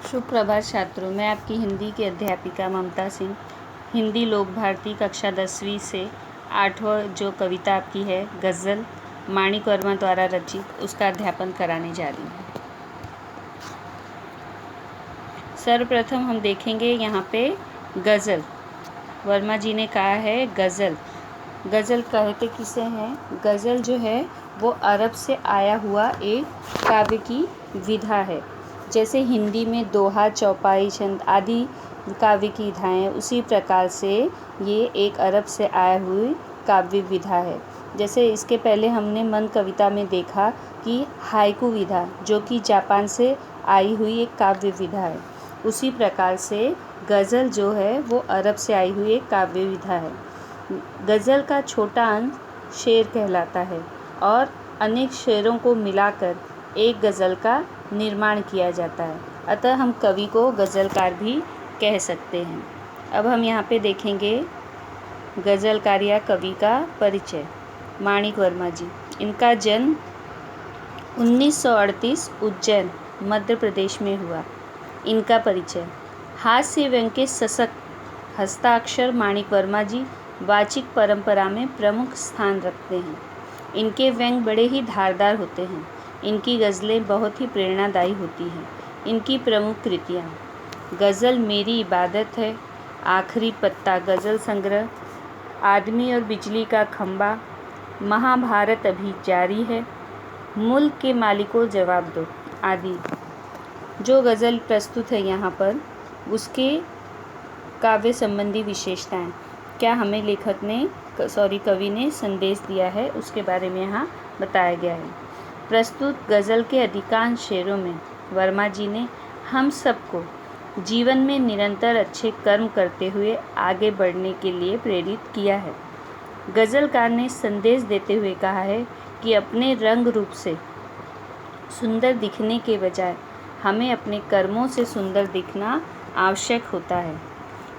शुभ प्रभात छात्रों, मैं आपकी हिंदी की अध्यापिका ममता सिंह हिंदी लोक भारती कक्षा 10वीं से 8वां जो कविता आपकी है गज़ल माणिक वर्मा द्वारा रचित, उसका अध्यापन कराने जा रही हूँ। सर्वप्रथम हम देखेंगे यहाँ पे गज़ल। वर्मा जी ने कहा है गज़ल। गज़ल कहते किसे हैं? गज़ल जो है वो अरब से आया हुआ एक काव्य की विधा है। जैसे हिंदी में दोहा, चौपाई, छंद आदि काव्य की विधाएँ हैं, उसी प्रकार से ये एक अरब से आया हुई काव्य विधा है। जैसे इसके पहले हमने मन कविता में देखा कि हाइकू विधा, जो कि जापान से आई हुई एक काव्य विधा है, उसी प्रकार से गज़ल जो है वो अरब से आई हुई एक काव्य विधा है। गज़ल का छोटा अंश शेर कहलाता है और अनेक शेरों को मिलाकर एक गज़ल का निर्माण किया जाता है, अतः हम कवि को गज़लकार भी कह सकते हैं। अब हम यहाँ पे देखेंगे गज़लकार या कवि का परिचय। माणिक वर्मा जी, इनका जन्म 1938 उज्जैन मध्य प्रदेश में हुआ। इनका परिचय। हास्य व्यंग के सशक्त हस्ताक्षर माणिक वर्मा जी वाचिक परंपरा में प्रमुख स्थान रखते हैं। इनके व्यंग बड़े ही धारदार होते हैं। इनकी गज़लें बहुत ही प्रेरणादायी होती हैं। इनकी प्रमुख कृतियाँ: गज़ल मेरी इबादत है, आखिरी पत्ता गज़ल संग्रह, आदमी और बिजली का खंबा, महाभारत अभी जारी है, मुल्क के मालिकों जवाब दो आदि। जो गज़ल प्रस्तुत है यहाँ पर, उसके काव्य संबंधी विशेषताएं क्या हमें लेखक ने कवि ने संदेश दिया है, उसके बारे में यहाँ बताया गया है। प्रस्तुत गज़ल के अधिकांश शेरों में वर्मा जी ने हम सबको जीवन में निरंतर अच्छे कर्म करते हुए आगे बढ़ने के लिए प्रेरित किया है। गज़लकार ने संदेश देते हुए कहा है कि अपने रंग रूप से सुंदर दिखने के बजाय हमें अपने कर्मों से सुंदर दिखना आवश्यक होता है।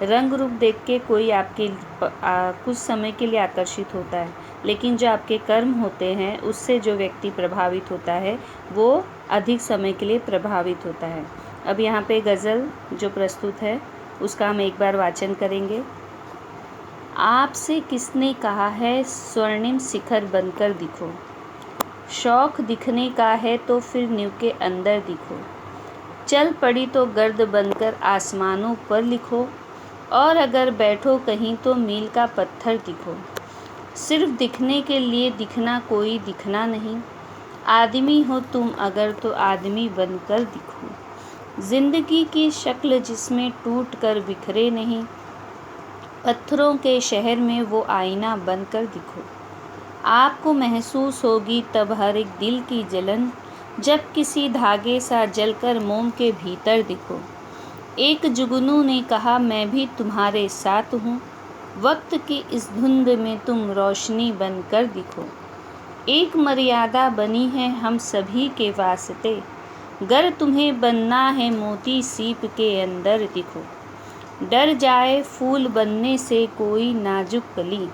रंग रूप देख के कोई आपके कुछ समय के लिए आकर्षित होता है, लेकिन जो आपके कर्म होते हैं उससे जो व्यक्ति प्रभावित होता है वो अधिक समय के लिए प्रभावित होता है। अब यहाँ पे गज़ल जो प्रस्तुत है उसका हम एक बार वाचन करेंगे। आपसे किसने कहा है स्वर्णिम शिखर बनकर दिखो, शौक दिखने का है तो फिर नींव के अंदर दिखो, चल पड़ी तो गर्द बनकर आसमानों पर लिखो, और अगर बैठो कहीं तो मील का पत्थर दिखो। सिर्फ दिखने के लिए दिखना कोई दिखना नहीं, आदमी हो तुम अगर तो आदमी बनकर दिखो। जिंदगी की शक्ल जिसमें टूट कर बिखरे नहीं, पत्थरों के शहर में वो आईना बनकर दिखो। आपको महसूस होगी तब हर एक दिल की जलन, जब किसी धागे सा जलकर मोम के भीतर दिखो। एक जुगनू ने कहा मैं भी तुम्हारे साथ हूँ, वक्त की इस धुंध में तुम रोशनी बनकर दिखो। एक मर्यादा बनी है हम सभी के वास्ते, गर तुम्हें बनना है मोती सीप के अंदर दिखो। डर जाए फूल बनने से कोई नाजुक कली,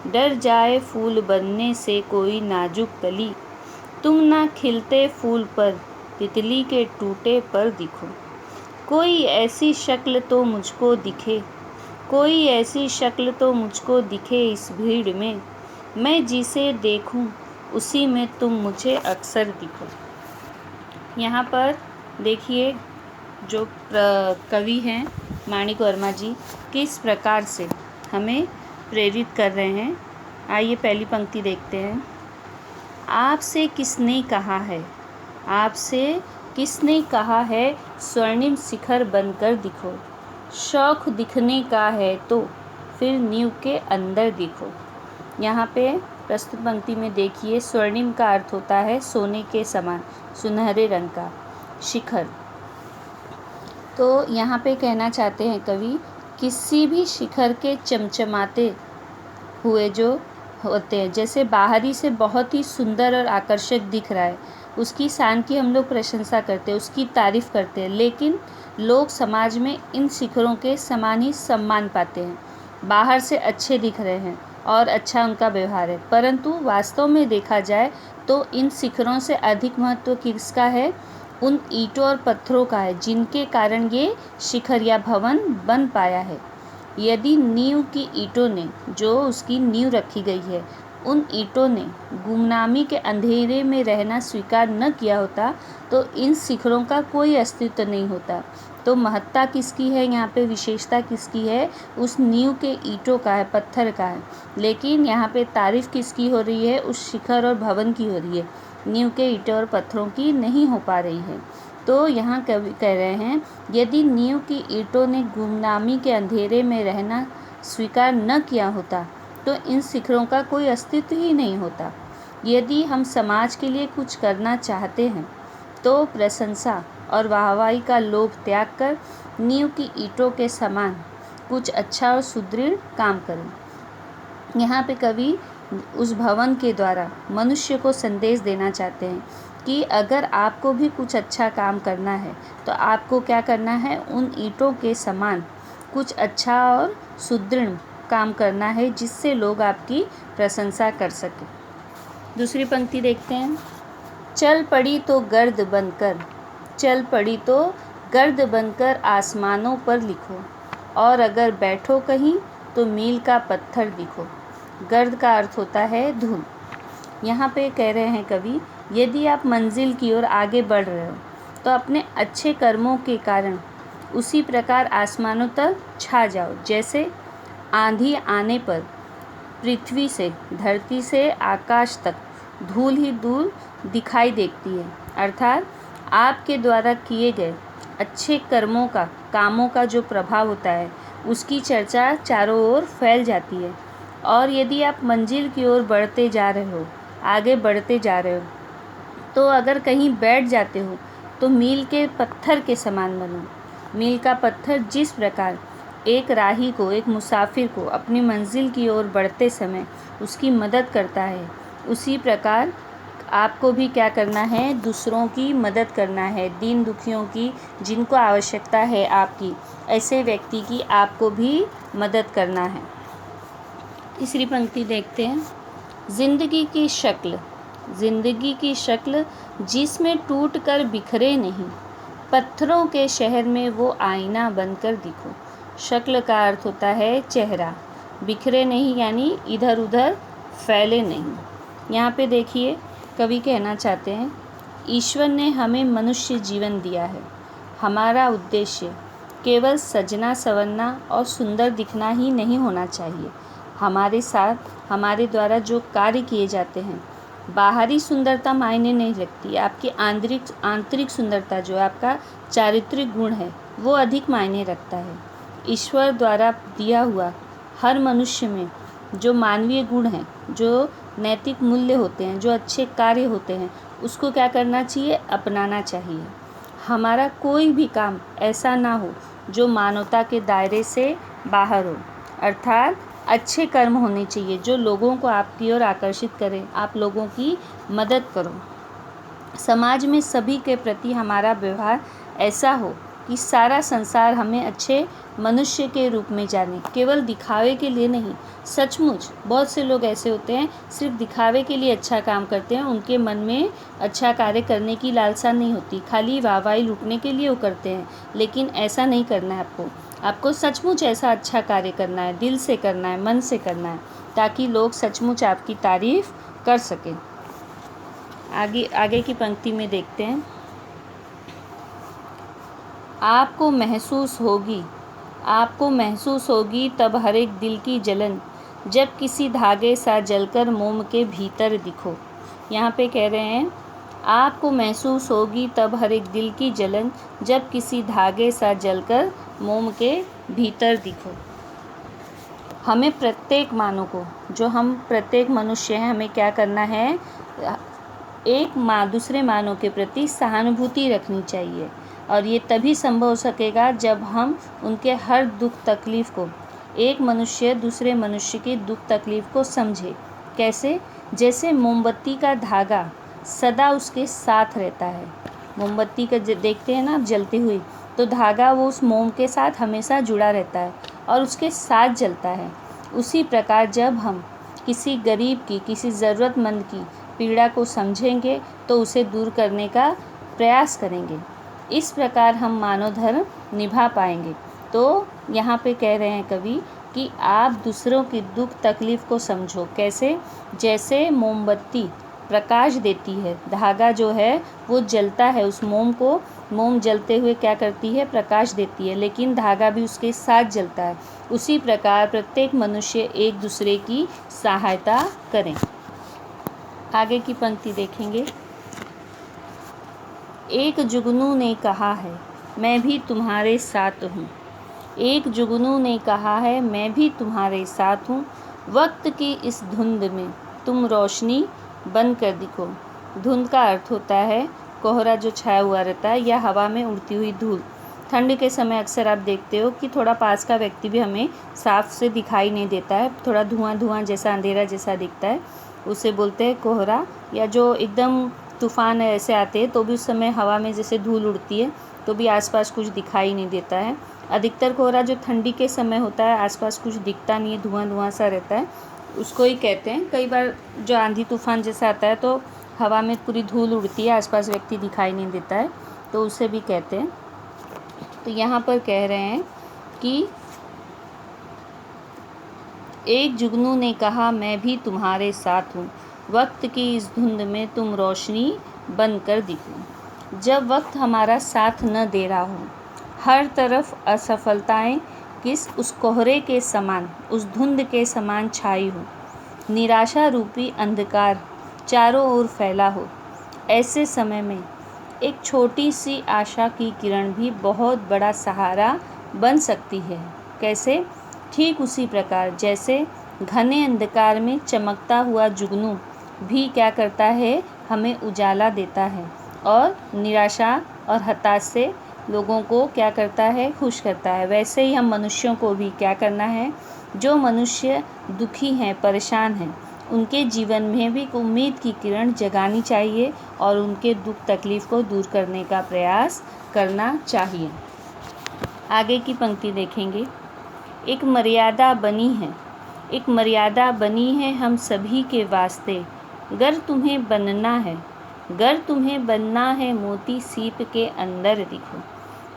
डर जाए फूल बनने से कोई नाजुक कली, तुम ना खिलते फूल पर तितली के टूटे पर दिखो। कोई ऐसी शक्ल तो मुझको दिखे, कोई ऐसी शक्ल तो मुझको दिखे इस भीड़ में, मैं जिसे देखूं उसी में तुम मुझे अक्सर दिखो। यहाँ पर देखिए जो कवि हैं माणिक वर्मा जी किस प्रकार से हमें प्रेरित कर रहे हैं। आइए पहली पंक्ति देखते हैं। आपसे किसने कहा है, आपसे किसने कहा है स्वर्णिम शिखर बनकर दिखो, शौक दिखने का है तो फिर नींव के अंदर दिखो। यहाँ पे प्रस्तुत पंक्ति में देखिए, स्वर्णिम का अर्थ होता है सोने के समान सुनहरे रंग का, शिखर। तो यहाँ पे कहना चाहते हैं कवि, किसी भी शिखर के चमचमाते हुए जो होते हैं, जैसे बाहरी से बहुत ही सुंदर और आकर्षक दिख रहा है, उसकी शान की हम लोग प्रशंसा करते हैं, उसकी तारीफ़ करते हैं, लेकिन लोग समाज में इन शिखरों के समान ही सम्मान पाते हैं। बाहर से अच्छे दिख रहे हैं और अच्छा उनका व्यवहार है, परंतु वास्तव में देखा जाए तो इन शिखरों से अधिक महत्व किसका है? उन ईंटों और पत्थरों का है जिनके कारण ये शिखर या भवन बन पाया है। यदि नींव की ईंटों ने, जो उसकी नींव रखी गई है, उन ईंटों ने गुमनामी के अंधेरे में रहना स्वीकार न किया होता तो इन शिखरों का कोई अस्तित्व नहीं होता। तो महत्ता किसकी है यहाँ पे, विशेषता किसकी है, उस नींव के ईंटों का है, पत्थर का है। लेकिन यहाँ पे तारीफ किसकी हो रही है, उस शिखर और भवन की हो रही है, नींव के ईंटों और पत्थरों की नहीं हो पा रही है। तो यहाँ कवि कह रहे हैं, यदि नींव की ईंटों ने गुमनामी के अंधेरे में रहना स्वीकार न किया होता तो इन शिखरों का कोई अस्तित्व ही नहीं होता। यदि हम समाज के लिए कुछ करना चाहते हैं तो प्रशंसा और वाहवाही का लोभ त्याग कर नींव की ईंटों के समान कुछ अच्छा और सुदृढ़ काम करें। यहाँ पे कवि उस भवन के द्वारा मनुष्य को संदेश देना चाहते हैं कि अगर आपको भी कुछ अच्छा काम करना है तो आपको क्या करना है, उन ईंटों के समान कुछ अच्छा और सुदृढ़ काम करना है जिससे लोग आपकी प्रशंसा कर सकें। दूसरी पंक्ति देखते हैं। चल पड़ी तो गर्द बनकर, चल पड़ी तो गर्द बनकर आसमानों पर लिखो, और अगर बैठो कहीं तो मील का पत्थर दिखो। गर्द का अर्थ होता है धूल। यहाँ पे कह रहे हैं कवि, यदि आप मंजिल की ओर आगे बढ़ रहे हो तो अपने अच्छे कर्मों के कारण उसी प्रकार आसमानों तक छा जाओ, जैसे आंधी आने पर पृथ्वी से, धरती से आकाश तक धूल ही धूल दिखाई देती है। अर्थात आपके द्वारा किए गए अच्छे कर्मों का, कामों का जो प्रभाव होता है उसकी चर्चा चारों ओर फैल जाती है। और यदि आप मंजिल की ओर बढ़ते जा रहे हो, आगे बढ़ते जा रहे हो, तो अगर कहीं बैठ जाते हो तो मील के पत्थर के समान बनो। मील का पत्थर जिस प्रकार एक राही को, एक मुसाफिर को अपनी मंजिल की ओर बढ़ते समय उसकी मदद करता है, उसी प्रकार आपको भी क्या करना है, दूसरों की मदद करना है, दीन दुखियों की, जिनको आवश्यकता है आपकी, ऐसे व्यक्ति की आपको भी मदद करना है। तीसरी पंक्ति देखते हैं। जिंदगी की शक्ल, जिंदगी की शक्ल जिसमें टूट कर बिखरे नहीं, पत्थरों के शहर में वो आईना बनकर दिखो। शक्ल का अर्थ होता है चेहरा, बिखरे नहीं यानी इधर उधर फैले नहीं। यहाँ पे देखिए कवि कहना चाहते हैं, ईश्वर ने हमें मनुष्य जीवन दिया है। हमारा उद्देश्य केवल सजना संवरना और सुंदर दिखना ही नहीं होना चाहिए। हमारे साथ हमारे द्वारा जो कार्य किए जाते हैं, बाहरी सुंदरता मायने नहीं रखती, आपकी आंतरिक सुंदरता, जो आपका चारित्रिक गुण है, वो अधिक मायने रखता है। ईश्वर द्वारा दिया हुआ हर मनुष्य में जो मानवीय गुण हैं, जो नैतिक मूल्य होते हैं, जो अच्छे कार्य होते हैं, उसको क्या करना चाहिए, अपनाना चाहिए। हमारा कोई भी काम ऐसा ना हो जो मानवता के दायरे से बाहर हो, अर्थात अच्छे कर्म होने चाहिए जो लोगों को आपकी ओर आकर्षित करें, आप लोगों की मदद करो। समाज में सभी के प्रति हमारा व्यवहार ऐसा हो कि सारा संसार हमें अच्छे मनुष्य के रूप में जाने, केवल दिखावे के लिए नहीं। सचमुच बहुत से लोग ऐसे होते हैं, सिर्फ दिखावे के लिए अच्छा काम करते हैं, उनके मन में अच्छा कार्य करने की लालसा नहीं होती, खाली वाहवाही लूटने के लिए वो करते हैं। लेकिन ऐसा नहीं करना है आपको सचमुच ऐसा अच्छा कार्य करना है, दिल से करना है, मन से करना है, ताकि लोग सचमुच आपकी तारीफ कर सकें। आगे की पंक्ति में देखते हैं। आपको महसूस होगी तब हर एक दिल की जलन, जब किसी धागे सा जलकर मोम के भीतर दिखो। यहाँ पे कह रहे हैं, आपको महसूस होगी तब हर एक दिल की जलन, जब किसी धागे सा जलकर मोम के भीतर दिखो। हमें प्रत्येक मानव को, जो हम प्रत्येक मनुष्य हैं, हमें क्या करना है, दूसरे मानव के प्रति सहानुभूति रखनी चाहिए। और ये तभी संभव हो सकेगा जब हम उनके हर दुख तकलीफ़ को, एक मनुष्य दूसरे मनुष्य की दुख तकलीफ़ को समझे। कैसे? जैसे मोमबत्ती का धागा सदा उसके साथ रहता है। मोमबत्ती का देखते हैं ना आप जलती हुई, तो धागा वो उस मोम के साथ हमेशा जुड़ा रहता है और उसके साथ जलता है। उसी प्रकार जब हम किसी गरीब की, किसी ज़रूरतमंद की पीड़ा को समझेंगे तो उसे दूर करने का प्रयास करेंगे, इस प्रकार हम मानव धर्म निभा पाएंगे। तो यहाँ पे कह रहे हैं कवि कि आप दूसरों की दुख तकलीफ़ को समझो। कैसे? जैसे मोमबत्ती प्रकाश देती है, धागा जो है वो जलता है, उस मोम जलते हुए क्या करती है? प्रकाश देती है, लेकिन धागा भी उसके साथ जलता है। उसी प्रकार प्रत्येक मनुष्य एक दूसरे की सहायता करें। आगे की पंक्ति देखेंगे। एक जुगनू ने कहा है मैं भी तुम्हारे साथ हूँ। एक जुगनू ने कहा है मैं भी तुम्हारे साथ हूँ। वक्त की इस धुंध में तुम रोशनी बन कर दिखो। धुंध का अर्थ होता है कोहरा जो छाया हुआ रहता है या हवा में उड़ती हुई धूल। ठंड के समय अक्सर आप देखते हो कि थोड़ा पास का व्यक्ति भी हमें साफ से दिखाई नहीं देता है, थोड़ा धुआं धुआं जैसा, अंधेरा जैसा दिखता है, उसे बोलते हैं कोहरा। या जो एकदम तूफ़ान ऐसे आते हैं तो भी उस समय हवा में जैसे धूल उड़ती है तो भी आसपास कुछ दिखाई नहीं देता है। अधिकतर कोहरा जो ठंडी के समय होता है, आसपास कुछ दिखता नहीं है, धुआं धुआं सा रहता है, उसको ही कहते हैं। कई बार जो आंधी तूफ़ान जैसा आता है तो हवा में पूरी धूल उड़ती है, आसपास व्यक्ति दिखाई नहीं देता है, तो उसे भी कहते हैं। तो यहाँ पर कह रहे हैं कि एक जुगनू ने कहा मैं भी तुम्हारे साथ हूँ। वक्त की इस धुंध में तुम रोशनी बनकर दिखो। जब वक्त हमारा साथ न दे रहा हो, हर तरफ असफलताएं किस उस कोहरे के समान, उस धुंध के समान छाई हो, निराशा रूपी अंधकार चारों ओर फैला हो, ऐसे समय में एक छोटी सी आशा की किरण भी बहुत बड़ा सहारा बन सकती है। कैसे? ठीक उसी प्रकार जैसे घने अंधकार में चमकता हुआ जुगनू भी क्या करता है? हमें उजाला देता है और निराशा और हताश से लोगों को क्या करता है? खुश करता है। वैसे ही हम मनुष्यों को भी क्या करना है? जो मनुष्य दुखी हैं, परेशान हैं, उनके जीवन में भी उम्मीद की किरण जगानी चाहिए और उनके दुख तकलीफ़ को दूर करने का प्रयास करना चाहिए। आगे की पंक्ति देखेंगे। एक मर्यादा बनी है, एक मर्यादा बनी है हम सभी के वास्ते। गर तुम्हें बनना है, गर तुम्हें बनना है मोती सीप के अंदर दिखो।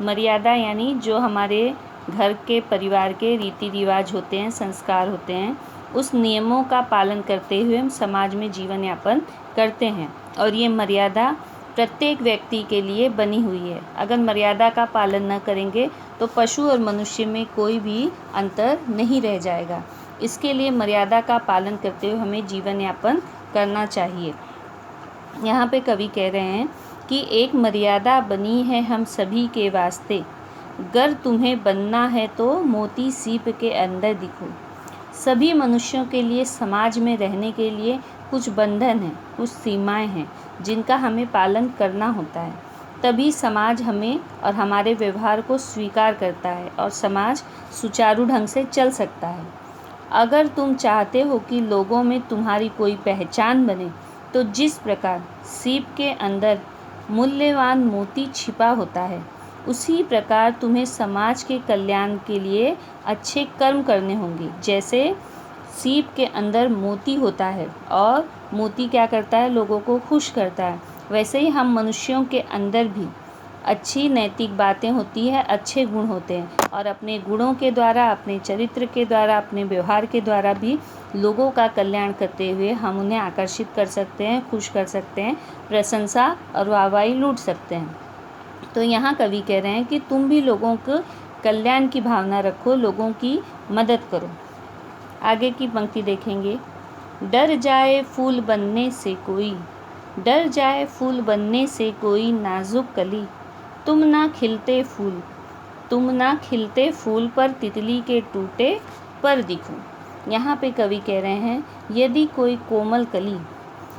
मर्यादा यानी जो हमारे घर के परिवार के रीति रिवाज होते हैं, संस्कार होते हैं, उस नियमों का पालन करते हुए हम समाज में जीवन यापन करते हैं और ये मर्यादा प्रत्येक व्यक्ति के लिए बनी हुई है। अगर मर्यादा का पालन न करेंगे तो पशु और मनुष्य में कोई भी अंतर नहीं रह जाएगा। इसके लिए मर्यादा का पालन करते हुए हमें जीवन यापन करना चाहिए। यहाँ पे कवि कह रहे हैं कि एक मर्यादा बनी है हम सभी के वास्ते। गर तुम्हें बनना है तो मोती सीप के अंदर दिखो। सभी मनुष्यों के लिए समाज में रहने के लिए कुछ बंधन हैं, कुछ सीमाएं हैं जिनका हमें पालन करना होता है। तभी समाज हमें और हमारे व्यवहार को स्वीकार करता है और समाज सुचारू ढंग से चल सकता है। अगर तुम चाहते हो कि लोगों में तुम्हारी कोई पहचान बने तो जिस प्रकार सीप के अंदर मूल्यवान मोती छिपा होता है, उसी प्रकार तुम्हें समाज के कल्याण के लिए अच्छे कर्म करने होंगे। जैसे सीप के अंदर मोती होता है और मोती क्या करता है? लोगों को खुश करता है। वैसे ही हम मनुष्यों के अंदर भी अच्छी नैतिक बातें होती हैं, अच्छे गुण होते हैं और अपने गुणों के द्वारा, अपने चरित्र के द्वारा, अपने व्यवहार के द्वारा भी लोगों का कल्याण करते हुए हम उन्हें आकर्षित कर सकते हैं, खुश कर सकते हैं, प्रशंसा और वाहवाही लूट सकते हैं। तो यहाँ कवि कह रहे हैं कि तुम भी लोगों को कल्याण की भावना रखो, लोगों की मदद करो। आगे की पंक्ति देखेंगे। डर जाए फूल बनने से कोई, डर जाए फूल बनने से कोई नाजुक कली, तुम ना खिलते फूल, तुम ना खिलते फूल पर तितली के टूटे पर दिखो। यहाँ पे कवि कह रहे हैं यदि कोई कोमल कली,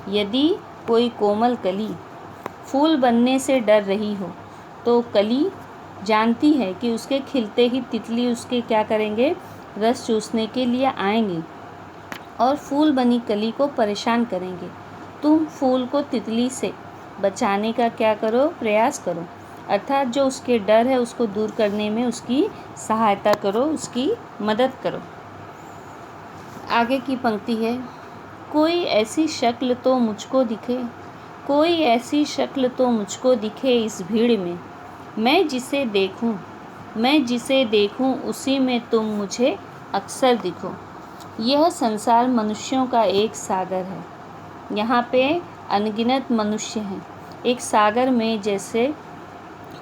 यदि कोई कोमल कली फूल बनने से डर रही हो तो कली जानती है कि उसके खिलते ही तितली उसके क्या करेंगे? रस चूसने के लिए आएंगे और फूल बनी कली को परेशान करेंगे। तुम फूल को तितली से बचाने का क्या करो? प्रयास करो, अर्थात जो उसके डर है उसको दूर करने में उसकी सहायता करो, उसकी मदद करो। आगे की पंक्ति है। कोई ऐसी शक्ल तो मुझको दिखे कोई ऐसी शक्ल तो मुझको दिखे इस भीड़ में, मैं जिसे देखूं उसी में तुम मुझे अक्सर दिखो। यह संसार मनुष्यों का एक सागर है। यहाँ पे अनगिनत मनुष्य हैं। एक सागर में जैसे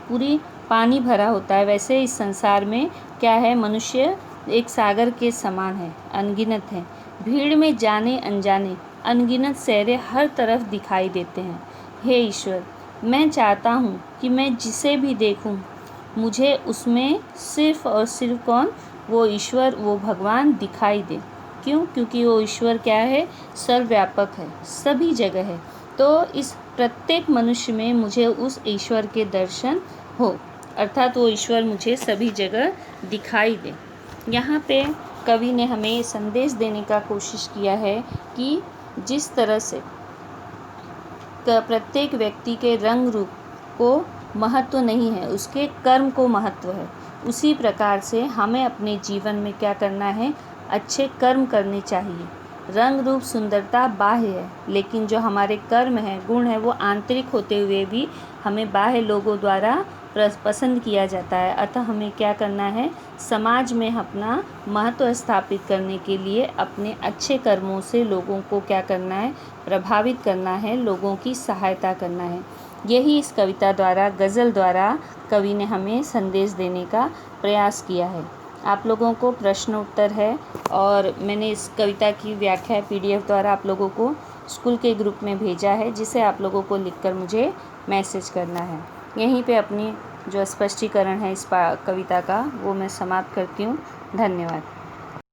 पूरी पानी भरा होता है, वैसे इस संसार में क्या है, मनुष्य एक सागर के समान है, अनगिनत है। भीड़ में जाने अनजाने अनगिनत चेहरे हर तरफ दिखाई देते हैं। हे ईश्वर, मैं चाहता हूँ कि मैं जिसे भी देखूँ मुझे उसमें सिर्फ और सिर्फ कौन, वो ईश्वर, वो भगवान दिखाई दे। क्यों? क्योंकि वो ईश्वर क्या है, सर्वव्यापक है, सभी जगह है। तो इस प्रत्येक मनुष्य में मुझे उस ईश्वर के दर्शन हो, अर्थात वो ईश्वर मुझे सभी जगह दिखाई दे। यहाँ पे कवि ने हमें संदेश देने का कोशिश किया है कि जिस तरह से प्रत्येक व्यक्ति के रंग रूप को महत्व नहीं है, उसके कर्म को महत्व है, उसी प्रकार से हमें अपने जीवन में क्या करना है, अच्छे कर्म करने चाहिए। रंग रूप सुंदरता बाह्य है, लेकिन जो हमारे कर्म हैं, गुण हैं, वो आंतरिक होते हुए भी हमें बाह्य लोगों द्वारा पसंद किया जाता है। अतः हमें क्या करना है, समाज में अपना महत्व स्थापित करने के लिए अपने अच्छे कर्मों से लोगों को क्या करना है, प्रभावित करना है, लोगों की सहायता करना है। यही इस कविता द्वारा, गज़ल द्वारा कवि ने हमें संदेश देने का प्रयास किया है। आप लोगों को प्रश्न उत्तर है और मैंने इस कविता की व्याख्या PDF द्वारा आप लोगों को स्कूल के ग्रुप में भेजा है, जिसे आप लोगों को लिखकर मुझे मैसेज करना है। यहीं पे अपनी जो स्पष्टीकरण है इस कविता का, वो मैं समाप्त करती हूँ। धन्यवाद।